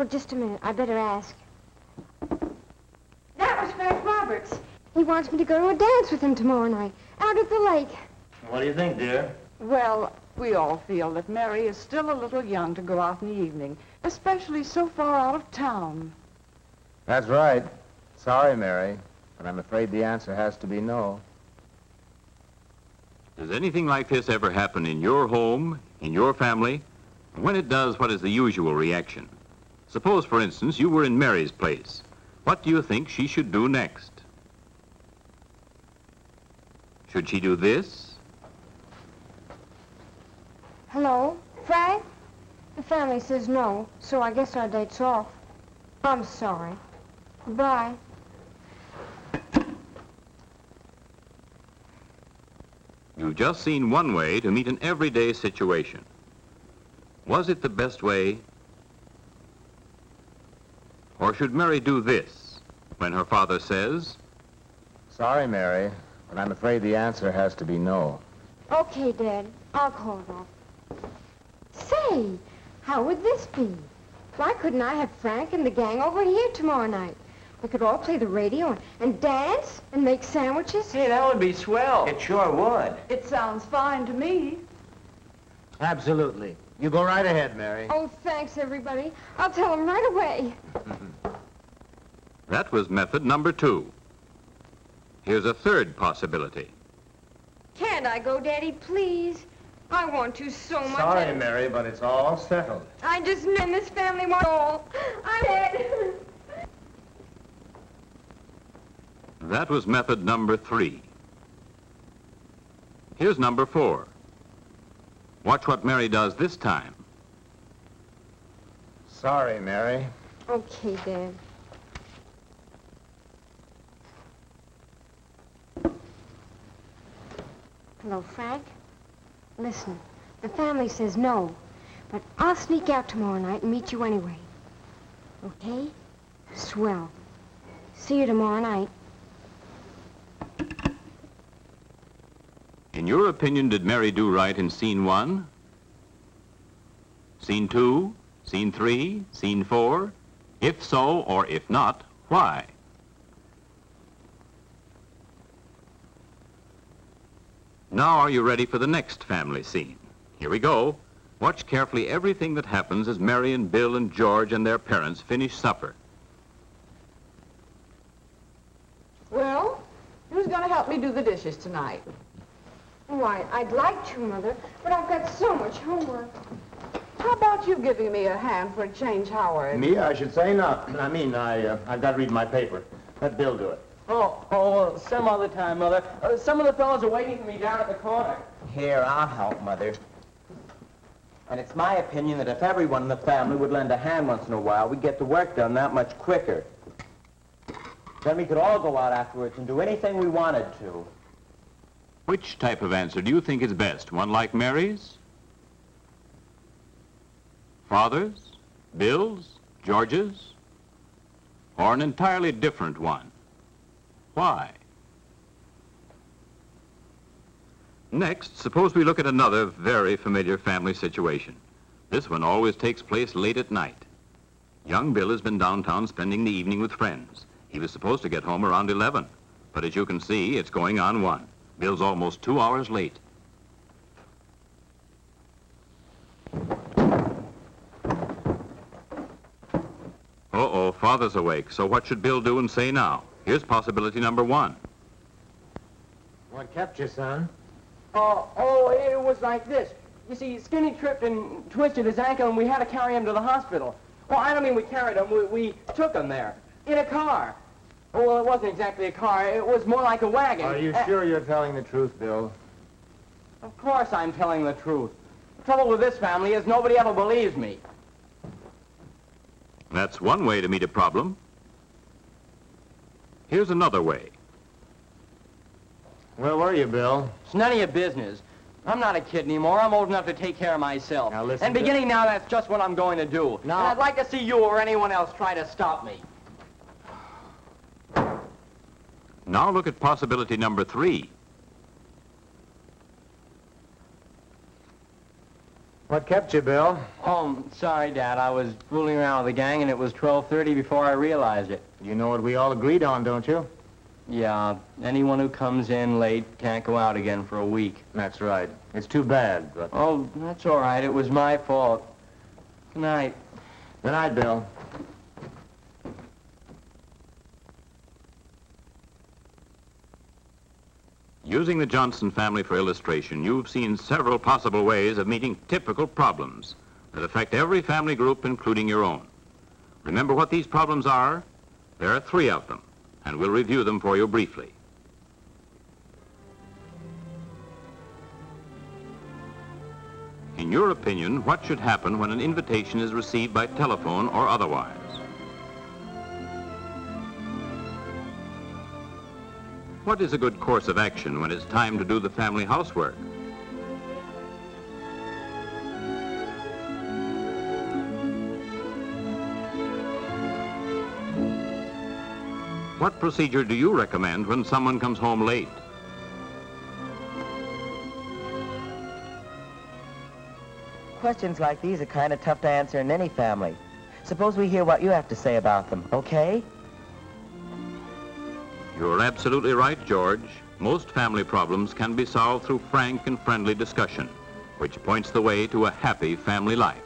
Well, just a minute. I better ask. That was Frank Roberts. He wants me to go to a dance with him tomorrow night, out at the lake. What do you think, dear? Well, we all feel that Mary is still a little young to go out in the evening, especially so far out of town. That's right. Sorry, Mary, but I'm afraid the answer has to be no. Does anything like this ever happen in your home, in your family? When it does, what is the usual reaction? Suppose, for instance, you were in Mary's place. What do you think she should do next? Should she do this? Hello, Frank? The family says no, so I guess our date's off. I'm sorry. Goodbye. You've just seen one way to meet an everyday situation. Was it the best way? Or should Mary do this when her father says, Sorry, Mary, but I'm afraid the answer has to be no. Okay, Dad. I'll call it off. Say, how would this be? Why couldn't I have Frank and the gang over here tomorrow night? We could all play the radio and dance and make sandwiches. Hey, that would be swell. It sure would. It sounds fine to me. Absolutely. You go right ahead, Mary. Oh, thanks, everybody. I'll tell them right away. That was method number 2. Here's a third possibility. Can't I go, Daddy, please? I want to so much. Sorry, Mary, but it's all settled. I just knew this family want all. I'm dead. That was method number 3. Here's number 4. Watch what Mary does this time. Sorry, Mary. Okay, Dad. Hello, Frank. Listen, the family says no, but I'll sneak out tomorrow night and meet you anyway. Okay? Swell. See you tomorrow night. In your opinion, did Mary do right in scene 1? Scene 2? Scene 3? Scene 4? If so, or if not, why? Now are you ready for the next family scene? Here we go. Watch carefully everything that happens as Mary and Bill and George and their parents finish supper. Well, who's going to help me do the dishes tonight? Why, I'd like to, Mother, but I've got so much homework. How about you giving me a hand for a change, Howard? Me? I should say not. I've got to read my paper. Let Bill do it. Oh, some other time, Mother. Some of the fellows are waiting for me down at the corner. Here, I'll help, Mother. And it's my opinion that if everyone in the family would lend a hand once in a while, we'd get the work done that much quicker. Then we could all go out afterwards and do anything we wanted to. Which type of answer do you think is best? One like Mary's? Father's? Bill's? George's? Or an entirely different one? Why? Next, suppose we look at another very familiar family situation. This one always takes place late at night. Young Bill has been downtown spending the evening with friends. He was supposed to get home around 11, but as you can see, it's going on 1. Bill's almost 2 hours late. Uh-oh, Father's awake, so what should Bill do and say now? Here's possibility number 1. What kept you, son? It was like this. You see, Skinny tripped and twisted his ankle, and we had to carry him to the hospital. Well, I don't mean we carried him. We took him there in a car. Well, it wasn't exactly a car. It was more like a wagon. Are you sure you're telling the truth, Bill? Of course I'm telling the truth. The trouble with this family is nobody ever believes me. That's one way to meet a problem. Here's another way. Where were you, Bill? It's none of your business. I'm not a kid anymore. I'm old enough to take care of myself. Now listen, and beginning now, that's just what I'm going to do. Now- And I'd like to see you or anyone else try to stop me. Now look at possibility number 3. What kept you, Bill? Oh, sorry, Dad. I was fooling around with the gang, and it was 12:30 before I realized it. You know what we all agreed on, don't you? Yeah, anyone who comes in late can't go out again for a week. That's right. It's too bad, but... Oh, that's all right. It was my fault. Good night. Good night, Bill. Using the Johnson family for illustration, you've seen several possible ways of meeting typical problems that affect every family group, including your own. Remember what these problems are? There are 3 of them, and we'll review them for you briefly. In your opinion, what should happen when an invitation is received by telephone or otherwise? What is a good course of action when it's time to do the family housework? What procedure do you recommend when someone comes home late? Questions like these are kind of tough to answer in any family. Suppose we hear what you have to say about them, okay? You're absolutely right, George. Most family problems can be solved through frank and friendly discussion, which points the way to a happy family life.